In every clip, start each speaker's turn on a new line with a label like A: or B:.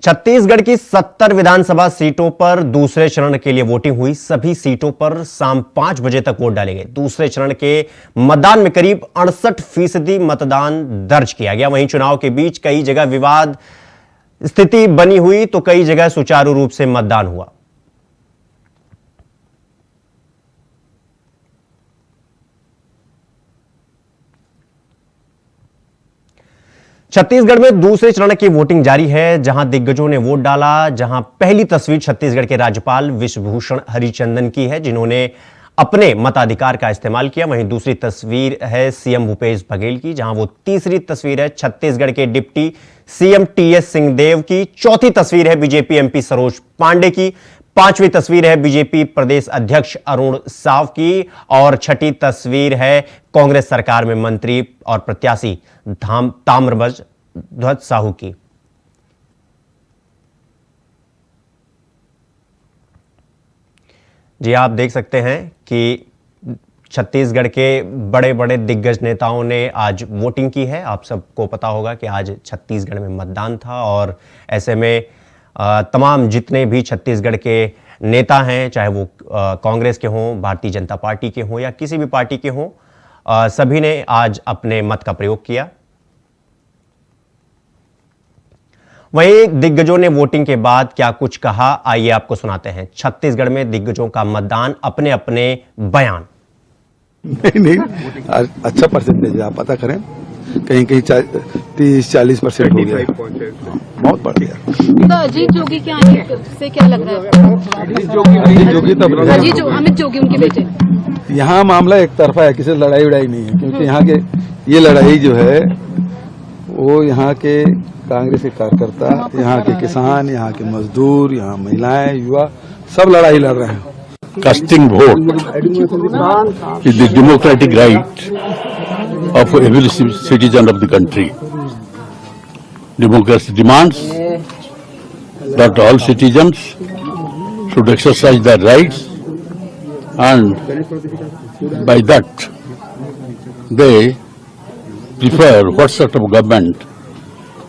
A: छत्तीसगढ़ की 70 विधानसभा सीटों पर दूसरे चरण के लिए वोटिंग हुई। सभी सीटों पर शाम 5 बजे तक वोट डाले गए। दूसरे चरण के मतदान में करीब 68% मतदान दर्ज किया गया। वहीं चुनाव के बीच कई जगह विवाद स्थिति बनी हुई तो कई जगह सुचारू रूप से मतदान हुआ। छत्तीसगढ़ में दूसरे चरण की वोटिंग जारी है, जहां दिग्गजों ने वोट डाला। जहां पहली तस्वीर छत्तीसगढ़ के राज्यपाल विश्वभूषण हरिचंदन की है, जिन्होंने अपने मताधिकार का इस्तेमाल किया। वहीं दूसरी तस्वीर है सीएम भूपेश बघेल की, जहां वो तीसरी तस्वीर है छत्तीसगढ़ के डिप्टी सीएम टीएस सिंहदेव की। चौथी तस्वीर है बीजेपी एमपी सरोज पांडे की। पांचवी तस्वीर है बीजेपी प्रदेश अध्यक्ष अरुण साव की और छठी तस्वीर है कांग्रेस सरकार में मंत्री और प्रत्याशी ताम्रध्वज साहू की। जी, आप देख सकते हैं कि छत्तीसगढ़ के बड़े बड़े दिग्गज नेताओं ने आज वोटिंग की है। आप सबको पता होगा कि आज छत्तीसगढ़ में मतदान था और ऐसे में तमाम जितने भी छत्तीसगढ़ के नेता हैं, चाहे वो कांग्रेस के हों, भारतीय जनता पार्टी के हों या किसी भी पार्टी के हों, सभी ने आज अपने मत का प्रयोग किया। वहीं दिग्गजों ने वोटिंग के बाद क्या कुछ कहा, आइए आपको सुनाते हैं। छत्तीसगढ़ में दिग्गजों का मतदान, अपने अपने बयान।
B: नहीं, अच्छा परसेंटेज है। आप पता करें, कहीं कहीं 30-40% हो गया। बहुत बढ़ गया।
C: तो अजीत जोगी के आने से क्या लग रहा है? अमित जोगी उनके बेटे।
B: यहाँ मामला एक तरफा है, किसी लड़ाई उड़ाई नहीं है, क्योंकि यहाँ के ये लड़ाई जो है वो यहाँ के कांग्रेस के कार्यकर्ता, यहाँ के किसान, यहाँ के मजदूर, यहाँ महिलाएं, युवा सब लड़ाई लड़ रहे हैं।
D: Casting vote is the democratic right of every citizen of the country. Democracy demands that all citizens should exercise their rights, and by that they prefer what sort of government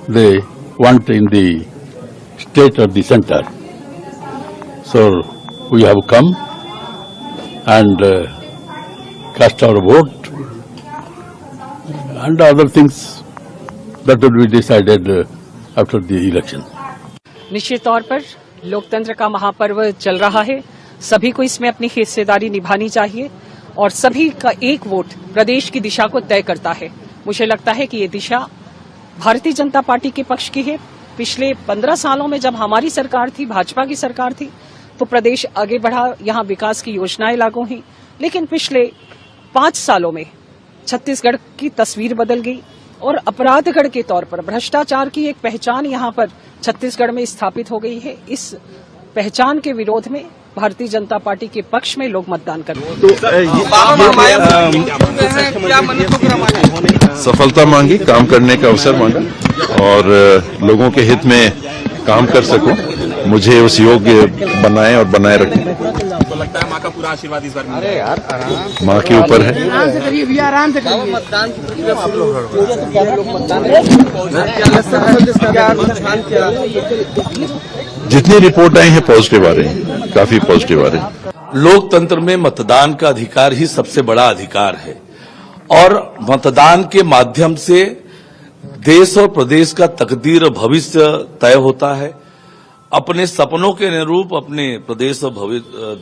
D: they want in the state or the center. So we have come and cast our vote, and other things that will be decided after the election.
E: निश्चित तौर पर लोकतंत्र का महापर्व चल रहा है। सभी को इसमें अपनी हिस्सेदारी निभानी चाहिए और सभी का एक वोट प्रदेश की दिशा को तय करता है। मुझे लगता है कि ये दिशा भारतीय जनता पार्टी के पक्ष की है। पिछले 15 सालों में जब हमारी सरकार थी, भाजपा की सरकार थी, तो प्रदेश आगे बढ़ा, यहाँ विकास की योजनाएं लागू हुई। लेकिन पिछले 5 सालों में छत्तीसगढ़ की तस्वीर बदल गई और अपराधगढ़ के तौर पर भ्रष्टाचार की एक पहचान यहाँ पर छत्तीसगढ़ में स्थापित हो गई है। इस पहचान के विरोध में भारतीय जनता पार्टी के पक्ष में लोग मतदान कर रहे हैं।
F: सफलता मांगी, काम करने का अवसर मांगा और लोगों के हित में काम कर सकूं, मुझे उस योग्य बनाए और बनाए रखें।
G: तो लगता है माँ का पूरा आशीर्वाद इस बार मिलेगा। अरे यार,
F: माँ के ऊपर है।
C: आराम से
F: जितनी रिपोर्ट आई है पॉजिटिव आ रही है, काफी पॉजिटिव आ रही है।
H: लोकतंत्र में मतदान का अधिकार ही सबसे बड़ा अधिकार है और मतदान के माध्यम से देश और प्रदेश का तकदीर और भविष्य तय होता है। अपने सपनों के अनुरूप अपने प्रदेश और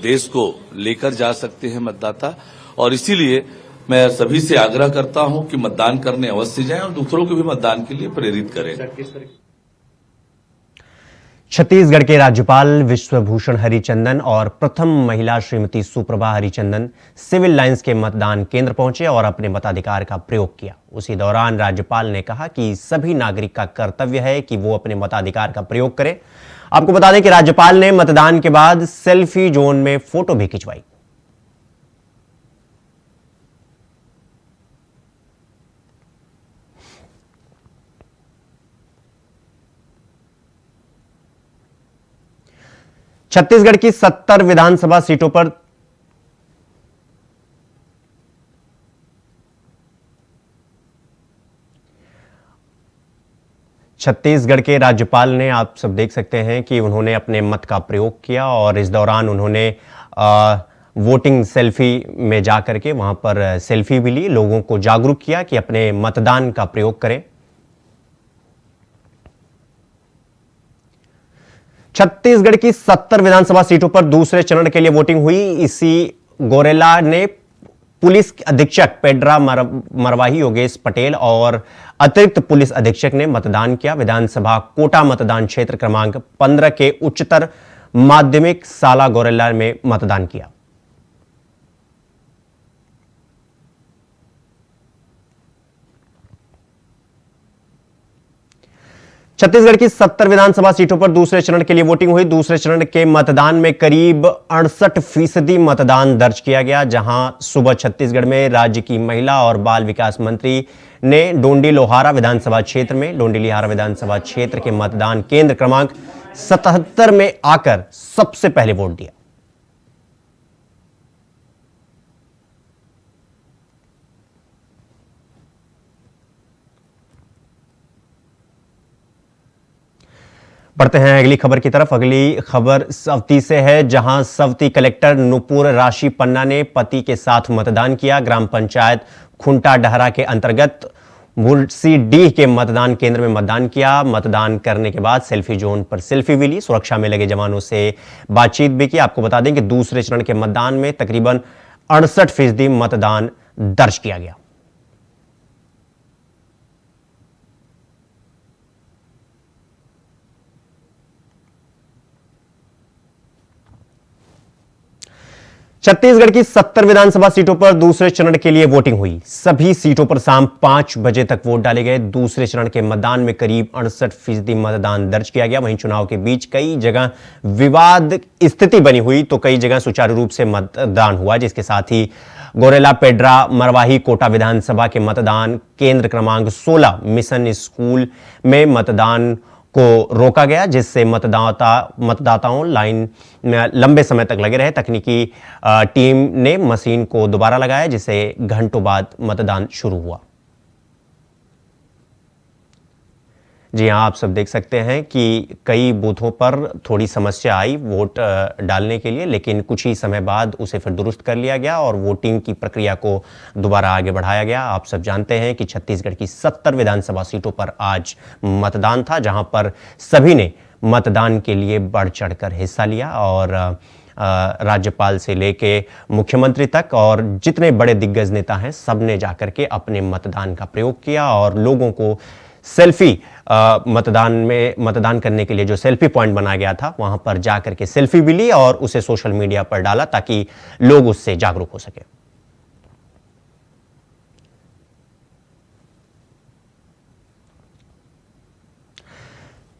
H: देश को लेकर जा सकते हैं मतदाता, और इसीलिए मैं सभी से आग्रह करता हूं कि मतदान करने अवश्य जाएं और दूसरों को भी मतदान के लिए प्रेरित करें।
A: छत्तीसगढ़ के राज्यपाल विश्वभूषण हरिचंदन और प्रथम महिला श्रीमती सुप्रभा हरिचंदन सिविल लाइंस के मतदान केंद्र पहुंचे और अपने मताधिकार का प्रयोग किया। उसी दौरान राज्यपाल ने कहा कि सभी नागरिक का कर्तव्य है कि वो अपने मताधिकार का प्रयोग करें। आपको बता दें कि राज्यपाल ने मतदान के बाद सेल्फी जोन में फोटो भी खिंचवाई। छत्तीसगढ़ की 70 विधानसभा सीटों पर छत्तीसगढ़ के राज्यपाल ने, आप सब देख सकते हैं कि उन्होंने अपने मत का प्रयोग किया और इस दौरान उन्होंने वोटिंग सेल्फी में जाकर के वहां पर सेल्फी भी ली, लोगों को जागरूक किया कि अपने मतदान का प्रयोग करें। छत्तीसगढ़ की 70 विधानसभा सीटों पर दूसरे चरण के लिए वोटिंग हुई। इसी गोरेला ने पुलिस अधीक्षक पेड्रा मरवाही योगेश पटेल और अतिरिक्त पुलिस अधीक्षक ने मतदान किया। विधानसभा कोटा मतदान क्षेत्र क्रमांक 15 के उच्चतर माध्यमिक साला गोरेला में मतदान किया। छत्तीसगढ़ की 70 विधानसभा सीटों पर दूसरे चरण के लिए वोटिंग हुई। दूसरे चरण के मतदान में करीब 68% मतदान दर्ज किया गया, जहां सुबह छत्तीसगढ़ में राज्य की महिला और बाल विकास मंत्री ने डोंडी लोहारा विधानसभा क्षेत्र में डोंडी लोहारा विधानसभा क्षेत्र के मतदान केंद्र क्रमांक 77 में आकर सबसे पहले वोट दिया। बढ़ते हैं अगली खबर की तरफ। अगली खबर सवती से है, जहां सवती कलेक्टर नुपुर राशि पन्ना ने पति के साथ मतदान किया। ग्राम पंचायत खुंटा डहरा के अंतर्गत मुर्सीडीह के मतदान केंद्र में मतदान किया। मतदान करने के बाद सेल्फी जोन पर सेल्फी भी ली, सुरक्षा में लगे जवानों से बातचीत भी की। आपको बता दें कि दूसरे चरण के मतदान में तकरीबन 68% मतदान दर्ज किया गया। छत्तीसगढ़ की 70 विधानसभा सीटों पर दूसरे चरण के लिए वोटिंग हुई। सभी सीटों पर शाम 5 बजे तक वोट डाले गए। दूसरे चरण के मतदान में करीब 68% मतदान दर्ज किया गया। वहीं चुनाव के बीच कई जगह विवाद स्थिति बनी हुई तो कई जगह सुचारू रूप से मतदान हुआ, जिसके साथ ही गोरेला पेड्रा मरवाही कोटा विधानसभा के मतदान केंद्र क्रमांक 16 मिशन स्कूल में मतदान को रोका गया, जिससे मतदाताओं लाइन में लंबे समय तक लगे रहे। तकनीकी टीम ने मशीन को दोबारा लगाया, जिससे घंटों बाद मतदान शुरू हुआ। जी हां, आप सब देख सकते हैं कि कई बूथों पर थोड़ी समस्या आई वोट डालने के लिए, लेकिन कुछ ही समय बाद उसे फिर दुरुस्त कर लिया गया और वोटिंग की प्रक्रिया को दोबारा आगे बढ़ाया गया। आप सब जानते हैं कि छत्तीसगढ़ की 70 विधानसभा सीटों पर आज मतदान था, जहां पर सभी ने मतदान के लिए बढ़ चढ़कर हिस्सा लिया और राज्यपाल से लेके मुख्यमंत्री तक और जितने बड़े दिग्गज नेता हैं, सब ने जाकर के अपने मतदान का प्रयोग किया और लोगों को सेल्फी मतदान करने के लिए जो सेल्फी पॉइंट बनाया गया था, वहां पर जाकर के सेल्फी भी ली और उसे सोशल मीडिया पर डाला ताकि लोग उससे जागरूक हो सके।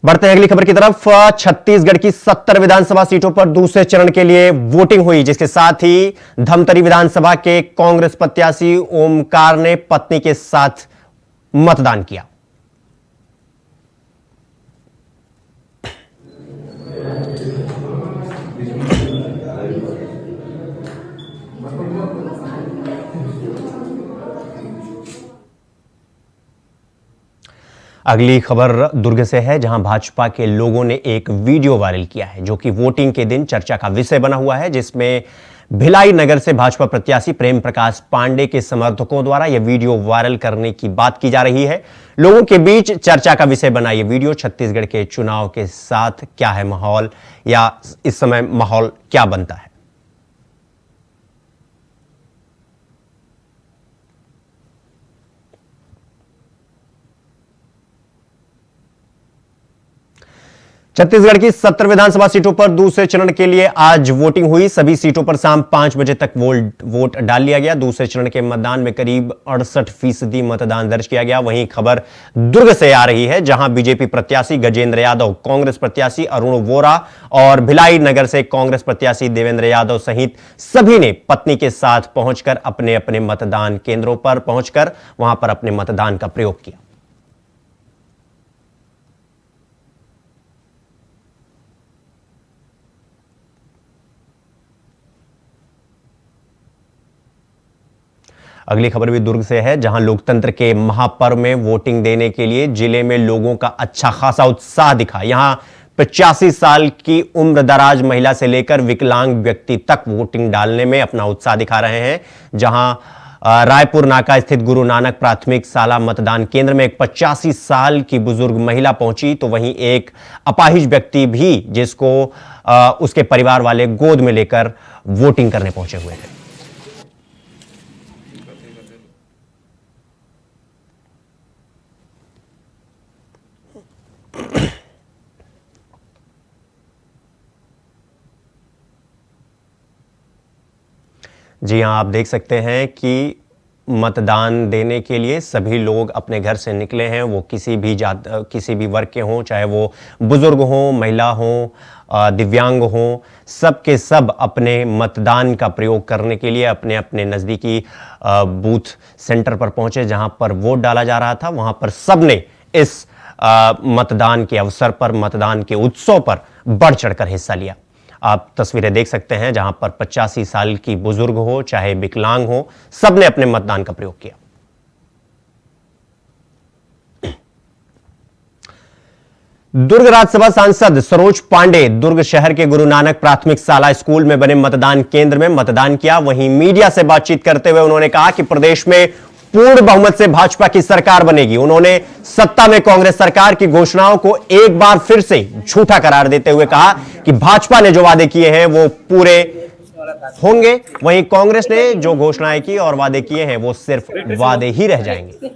A: बढ़ते हैं अगली खबर की तरफ। छत्तीसगढ़ की 70 विधानसभा सीटों पर दूसरे चरण के लिए वोटिंग हुई, जिसके साथ ही धमतरी विधानसभा के कांग्रेस प्रत्याशी ओमकार ने पत्नी के साथ मतदान किया। अगली खबर दुर्ग से है, जहां भाजपा के लोगों ने एक वीडियो वायरल किया है, जो कि वोटिंग के दिन चर्चा का विषय बना हुआ है, जिसमें भिलाई नगर से भाजपा प्रत्याशी प्रेम प्रकाश पांडे के समर्थकों द्वारा यह वीडियो वायरल करने की बात की जा रही है। लोगों के बीच चर्चा का विषय बना यह वीडियो छत्तीसगढ़ के चुनाव के साथ क्या है माहौल, या इस समय माहौल क्या बनता है। छत्तीसगढ़ की 70 विधानसभा सीटों पर दूसरे चरण के लिए आज वोटिंग हुई। सभी सीटों पर शाम 5 बजे तक वोट डाल लिया गया। दूसरे चरण के मतदान में करीब 68% मतदान दर्ज किया गया। वहीं खबर दुर्ग से आ रही है, जहां बीजेपी प्रत्याशी गजेंद्र यादव, कांग्रेस प्रत्याशी अरुण वोरा और भिलाई नगर से कांग्रेस प्रत्याशी देवेंद्र यादव सहित सभी ने पत्नी के साथ पहुंचकर अपने अपने मतदान केंद्रों पर पहुंचकर वहां पर अपने मतदान का प्रयोग किया। अगली खबर भी दुर्ग से है, जहां लोकतंत्र के महापर्व में वोटिंग देने के लिए जिले में लोगों का अच्छा खासा उत्साह दिखा। यहां 85 साल की उम्र दराज महिला से लेकर विकलांग व्यक्ति तक वोटिंग डालने में अपना उत्साह दिखा रहे हैं। जहां रायपुर नाका स्थित गुरु नानक प्राथमिक शाला मतदान केंद्र में एक 85 साल की बुजुर्ग महिला पहुंची, तो वहीं एक अपाहिज व्यक्ति भी जिसको उसके परिवार वाले गोद में लेकर वोटिंग करने पहुंचे हुए हैं। जी हां, आप देख सकते हैं कि मतदान देने के लिए सभी लोग अपने घर से निकले हैं। वो किसी भी वर्ग के हों, चाहे वो बुजुर्ग हों, महिला हों, दिव्यांग हों, सब के सब अपने मतदान का प्रयोग करने के लिए अपने अपने नज़दीकी बूथ सेंटर पर पहुंचे, जहां पर वोट डाला जा रहा था। वहां पर सबने इस मतदान के अवसर पर, मतदान के उत्सव पर बढ़ चढ़कर हिस्सा लिया। आप तस्वीरें देख सकते हैं, जहां पर 85 साल की बुजुर्ग हो, चाहे विकलांग हो, सबने अपने मतदान का प्रयोग किया। दुर्ग राज्यसभा सांसद सरोज पांडे दुर्ग शहर के गुरु नानक प्राथमिक शाला स्कूल में बने मतदान केंद्र में मतदान किया। वहीं मीडिया से बातचीत करते हुए उन्होंने कहा कि प्रदेश में पूर्ण बहुमत से भाजपा की सरकार बनेगी। उन्होंने सत्ता में कांग्रेस सरकार की घोषणाओं को एक बार फिर से झूठा करार देते हुए कहा कि भाजपा ने जो वादे किए हैं वो पूरे होंगे, वहीं कांग्रेस ने जो घोषणाएं की और वादे किए हैं वो सिर्फ वादे ही रह जाएंगे।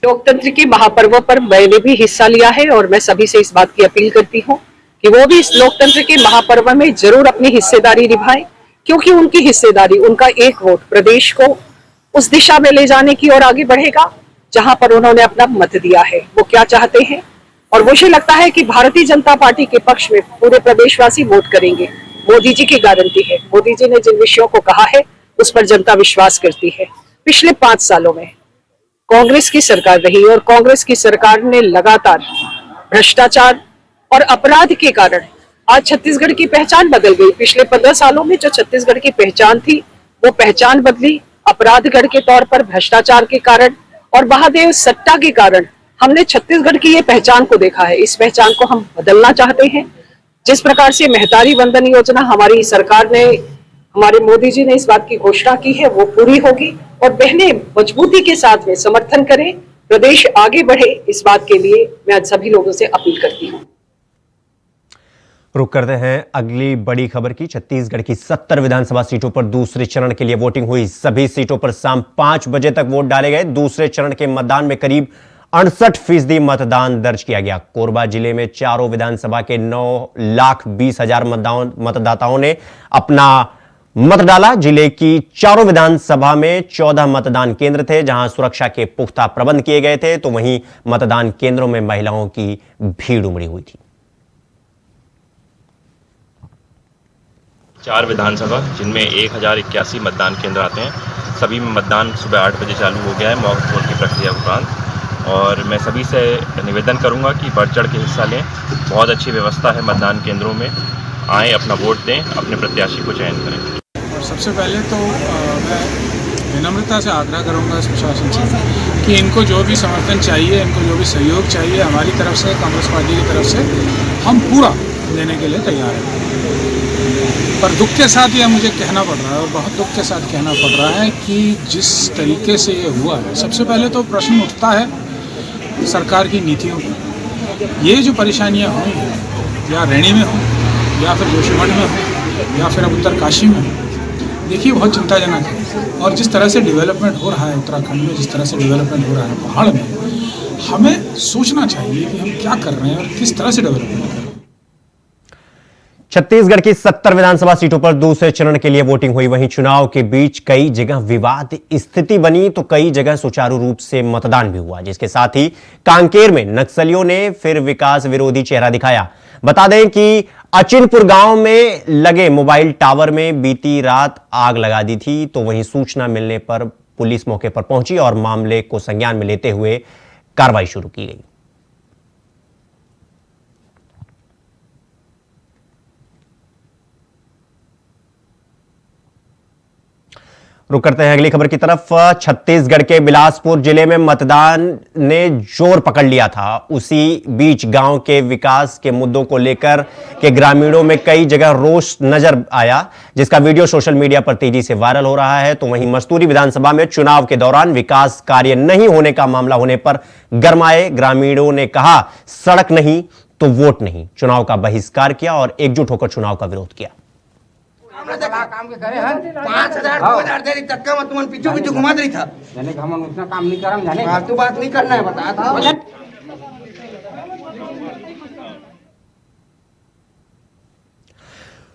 E: लोकतंत्र के महापर्व पर मैंने भी हिस्सा लिया है और मैं सभी से इस बात की अपील करती हूँ कि वो भी इस लोकतंत्र के महापर्व में जरूर अपनी हिस्सेदारी निभाएं, क्योंकि उनकी हिस्सेदारी, उनका एक वोट प्रदेश को उस दिशा में ले जाने की ओर आगे बढ़ेगा जहां पर उन्होंने अपना मत दिया है। वो क्या चाहते हैं, और मुझे लगता है कि भारतीय जनता पार्टी के पक्ष में पूरे प्रदेशवासी वोट करेंगे। मोदी जी की गारंटी है। मोदी जी ने जिन विषयों को कहा है उस पर जनता विश्वास करती है। पिछले 5 सालों में कांग्रेस की सरकार रही और कांग्रेस की सरकार ने लगातार भ्रष्टाचार और अपराध के कारण आज छत्तीसगढ़ की पहचान बदल गई। पिछले 15 सालों में जो छत्तीसगढ़ की पहचान थी वो पहचान बदली। अपराधगढ़ के तौर पर भ्रष्टाचार के कारण और महादेव सट्टा के कारण हमने छत्तीसगढ़ की ये पहचान को देखा है। इस पहचान को हम बदलना चाहते हैं। जिस प्रकार से महतारी वंदन योजना हमारी सरकार ने, हमारे मोदी जी ने इस बात की घोषणा की है, वो पूरी होगी और बहनें मजबूती के साथ में समर्थन करें, प्रदेश आगे बढ़े। इस बात के लिए मैं आज सभी लोगों से अपील करती हूँ।
A: रुक करते हैं अगली बड़ी खबर की। छत्तीसगढ़ की 70 विधानसभा सीटों पर दूसरे चरण के लिए वोटिंग हुई। सभी सीटों पर शाम 5 बजे तक वोट डाले गए। दूसरे चरण के मतदान में करीब 68% मतदान दर्ज किया गया। कोरबा जिले में चारों विधानसभा के 9,20,000 मतदाताओं ने अपना मत डाला। जिले की चारों विधानसभा में 14 मतदान केंद्र थे, जहां सुरक्षा के पुख्ता प्रबंध किए गए थे, तो वहीं मतदान केंद्रों में महिलाओं की भीड़ उमड़ी हुई थी।
I: 4 विधानसभा, जिनमें 1081 मतदान केंद्र आते हैं, सभी में मतदान सुबह 8 बजे चालू हो गया है मॉक पोल की प्रक्रिया के उपरांत। और मैं सभी से निवेदन करूंगा कि बढ़ चढ़ के हिस्सा लें। बहुत अच्छी व्यवस्था है मतदान केंद्रों में। आएँ, अपना वोट दें, अपने प्रत्याशी को चयन करें।
J: और सबसे पहले तो मैं विनम्रता से आग्रह करूंगा इस प्रशासन से कि इनको जो भी समर्थन चाहिए, इनको जो भी सहयोग चाहिए हमारी तरफ से, कांग्रेस पार्टी की तरफ से हम पूरा देने के लिए तैयार हैं। पर दुख के साथ ये मुझे कहना पड़ रहा है, और बहुत दुख के साथ कहना पड़ रहा है कि जिस तरीके से ये हुआ है, सबसे पहले तो प्रश्न उठता है सरकार की नीतियों पर। ये जो परेशानियां हुई हैं, या रैणी में हो, या फिर जोशीमठ में हो, या फिर अब उत्तरकाशी में हो, देखिए बहुत चिंताजनक है। और जिस तरह से डेवलपमेंट हो रहा है उत्तराखंड में, जिस तरह से डेवलपमेंट हो रहा है पहाड़ में, हमें सोचना चाहिए कि हम क्या कर रहे हैं और किस तरह से डेवलपमेंट कर रहे हैं।
A: छत्तीसगढ़ की 70 विधानसभा सीटों पर दूसरे चरण के लिए वोटिंग हुई। वहीं चुनाव के बीच कई जगह विवाद स्थिति बनी, तो कई जगह सुचारू रूप से मतदान भी हुआ, जिसके साथ ही कांकेर में नक्सलियों ने फिर विकास विरोधी चेहरा दिखाया। बता दें कि अचिनपुर गांव में लगे मोबाइल टावर में बीती रात आग लगा दी थी, तो वहीं सूचना मिलने पर पुलिस मौके पर पहुंची और मामले को संज्ञान में लेते हुए कार्रवाई शुरू की गई। रुक करते हैं अगली खबर की तरफ। छत्तीसगढ़ के बिलासपुर जिले में मतदान ने जोर पकड़ लिया था। उसी बीच गांव के विकास के मुद्दों को लेकर के ग्रामीणों में कई जगह रोष नजर आया, जिसका वीडियो सोशल मीडिया पर तेजी से वायरल हो रहा है। तो वहीं मस्तूरी विधानसभा में चुनाव के दौरान विकास कार्य नहीं होने का मामला होने पर गरमाए ग्रामीणों ने कहा, सड़क नहीं तो वोट नहीं। चुनाव का बहिष्कार किया और एकजुट होकर चुनाव का विरोध किया।
K: काम के करे हन 5,000 2,000 दे रही तक्का मत तुमन पीछे पीछे घुमा रही था जाने हम उतना काम नहीं करम जाने फालतू बात नहीं करना है बता था।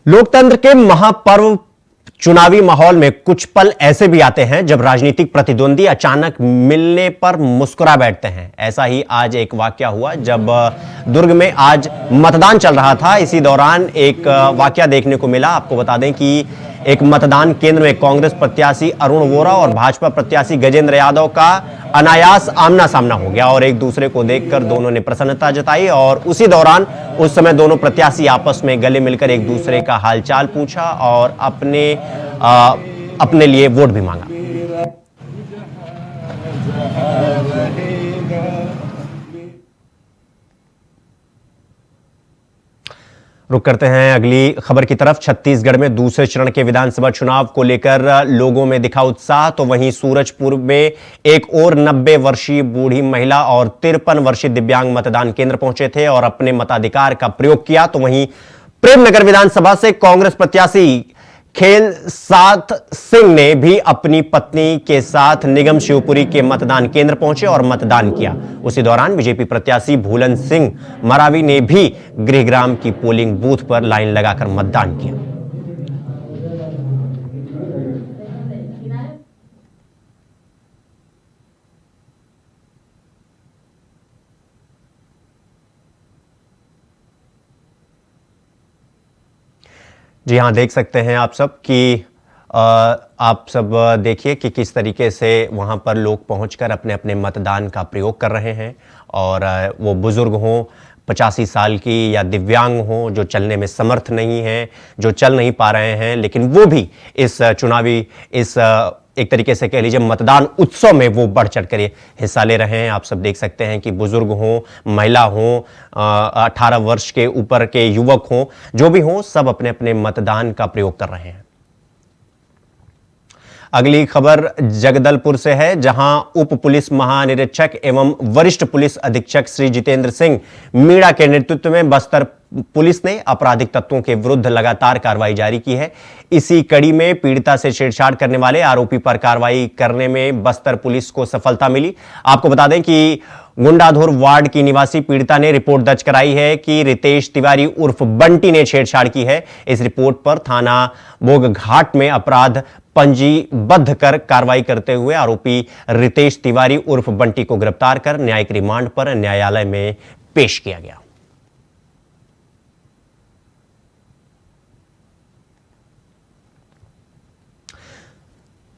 A: लोकतंत्र के महापर्व चुनावी माहौल में कुछ पल ऐसे भी आते हैं जब राजनीतिक प्रतिद्वंदी अचानक मिलने पर मुस्कुरा बैठते हैं। ऐसा ही आज एक वाकया हुआ जब दुर्ग में आज मतदान चल रहा था। इसी दौरान एक वाकया देखने को मिला। आपको बता दें कि एक मतदान केंद्र में कांग्रेस प्रत्याशी अरुण वोरा और भाजपा प्रत्याशी गजेंद्र यादव का अनायास आमना सामना हो गया और एक दूसरे को देखकर दोनों ने प्रसन्नता जताई और उसी दौरान उस समय दोनों प्रत्याशी आपस में गले मिलकर एक दूसरे का हालचाल पूछा और अपने लिए वोट भी मांगा। रुक करते हैं अगली खबर की तरफ। छत्तीसगढ़ में दूसरे चरण के विधानसभा चुनाव को लेकर लोगों में दिखा उत्साह। तो वहीं सूरजपुर में एक और 90 वर्षीय बूढ़ी महिला और 53 वर्षीय दिव्यांग मतदान केंद्र पहुंचे थे और अपने मताधिकार का प्रयोग किया। तो वहीं प्रेमनगर विधानसभा से कांग्रेस प्रत्याशी खेल साथ सिंह ने भी अपनी पत्नी के साथ निगम शिवपुरी के मतदान केंद्र पहुंचे और मतदान किया। उसी दौरान बीजेपी प्रत्याशी भूलन सिंह मरावी ने भी गृहग्राम की पोलिंग बूथ पर लाइन लगाकर मतदान किया। जी हां, देख सकते हैं आप सब कि आप सब देखिए कि किस तरीके से वहां पर लोग पहुंचकर अपने अपने मतदान का प्रयोग कर रहे हैं और वो बुजुर्ग हों, 85 साल की या दिव्यांग हों, जो चलने में समर्थ नहीं हैं, जो चल नहीं पा रहे हैं, लेकिन वो भी इस चुनावी एक तरीके से कह लीजिए मतदान उत्सव में वो बढ़ चढ़ कर हिस्सा ले रहे हैं। आप सब देख सकते हैं कि बुजुर्ग हों, महिला हों, 18 वर्ष के ऊपर के युवक हों, जो भी हों, सब अपने अपने मतदान का प्रयोग कर रहे हैं। अगली खबर जगदलपुर से है, जहां उप पुलिस महानिरीक्षक एवं वरिष्ठ पुलिस अधीक्षक श्री जितेंद्र सिंह मीणा के नेतृत्व में बस्तर पुलिस ने आपराधिक तत्वों के विरुद्ध लगातार कार्रवाई जारी की है। इसी कड़ी में पीड़िता से छेड़छाड़ करने वाले आरोपी पर कार्रवाई करने में बस्तर पुलिस को सफलता मिली। आपको बता दें कि गुंडाधुर वार्ड की निवासी पीड़िता ने रिपोर्ट दर्ज कराई है कि रितेश तिवारी उर्फ बंटी ने छेड़छाड़ की है। इस रिपोर्ट पर थाना बोगघाट में अपराध पंजीबद्ध कर कार्रवाई करते हुए आरोपी रितेश तिवारी उर्फ बंटी को गिरफ्तार कर न्यायिक रिमांड पर न्यायालय में पेश किया गया।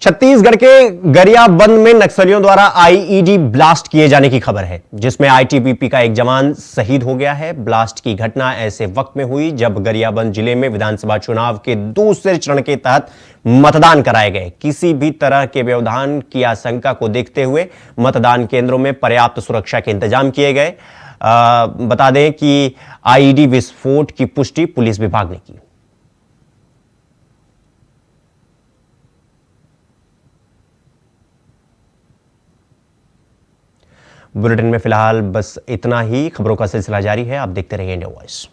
A: छत्तीसगढ़ के गरियाबंद में नक्सलियों द्वारा आईईडी ब्लास्ट किए जाने की खबर है, जिसमें आईटीबीपी का एक जवान शहीद हो गया है। ब्लास्ट की घटना ऐसे वक्त में हुई जब गरियाबंद जिले में विधानसभा चुनाव के दूसरे चरण के तहत मतदान कराए गए। किसी भी तरह के व्यवधान की आशंका को देखते हुए मतदान केंद्रों में पर्याप्त सुरक्षा के इंतजाम किए गए। बता दें कि आईईडी विस्फोट की पुष्टि पुलिस विभाग ने की। बुलेटिन में फिलहाल बस इतना ही। खबरों का सिलसिला जारी है, आप देखते रहिए इंडिया वॉइस।